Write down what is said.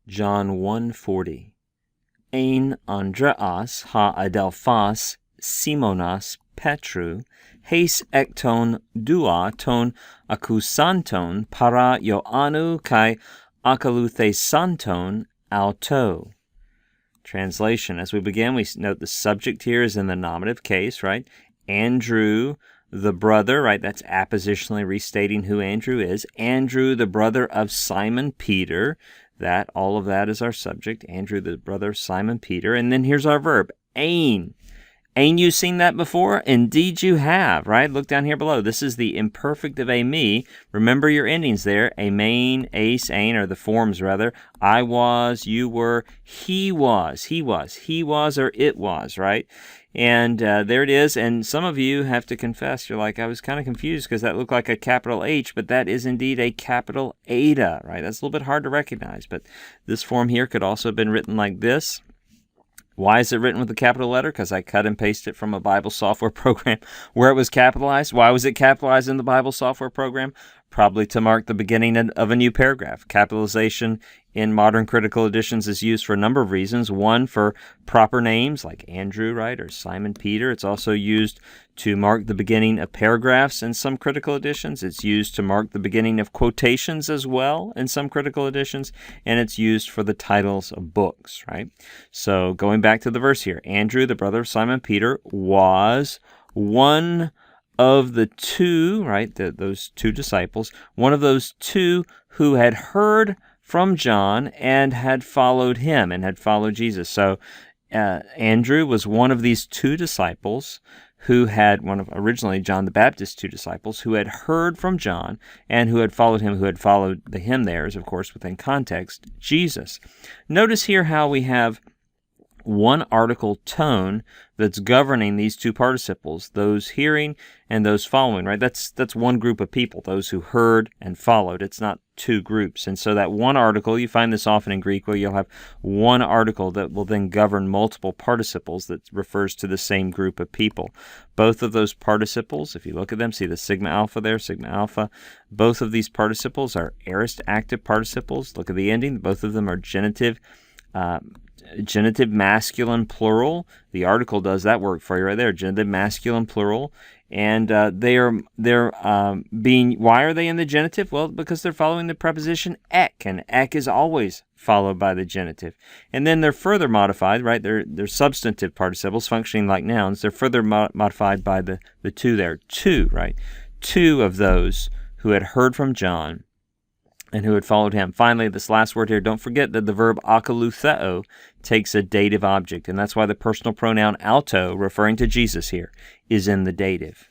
John 1:40. Ein Andreas ha adelphas Simonas Petru, heis ekton dua ton akusanton para Ioannu kai akaluthesanton auto. Translation. As we begin, we note the subject here is in the nominative case, right? Andrew, the brother, right? That's appositionally restating who Andrew is. Andrew, the brother of Simon Peter. All of that is our subject. Andrew, the brother of Simon Peter. And then here's our verb, ein. Ain't you seen that before? Indeed you have, right? Look down here below. This is the imperfect of me. Remember your endings there. Amain, ace, ain, or the forms rather. I was, you were, he was, or it was, right? And there it is. And some of you have to confess, you're like, I was kind of confused because that looked like a capital H, but that is indeed a capital Eta, right? That's a little bit hard to recognize, but this form here could also have been written like this. Why is it written with a capital letter? Because I cut and pasted it from a Bible software program where it was capitalized. Why was it capitalized in the Bible software program? Probably to mark the beginning of a new paragraph. Capitalization in modern critical editions is used for a number of reasons. One, for proper names like Andrew, right, or Simon Peter. It's also used to mark the beginning of paragraphs in some critical editions. It's used to mark the beginning of quotations as well in some critical editions. And it's used for the titles of books, right? So going back to the verse here, Andrew, the brother of Simon Peter, was one of the two, right, those two disciples, one of those two who had heard from John and had followed him and had followed Jesus. So Andrew was one of these two disciples who had, originally John the Baptist's two disciples, who had heard from John and who had followed him, who had followed the him there is, of course, within context, Jesus. Notice here how we have one article tone that's governing these two participles, those hearing and those following, right? That's one group of people, those who heard and followed. It's not two groups. And so that one article, you find this often in Greek where you'll have one article that will then govern multiple participles that refers to the same group of people. Both of those participles, if you look at them, see the sigma alpha there, sigma alpha. Both of these participles are aorist active participles. Look at the ending. Both of them are genitive masculine plural. The article does that work for you right there. Genitive masculine plural. And they're being, why are they in the genitive? Well, because they're following the preposition ek, and ek is always followed by the genitive. And then they're further modified, right? They're substantive participles functioning like nouns. They're further modified by the two there. Two, right? Two of those who had heard from John and who had followed him. Finally, this last word here, don't forget that the verb akalutheo takes a dative object, and that's why the personal pronoun auto, referring to Jesus here, is in the dative.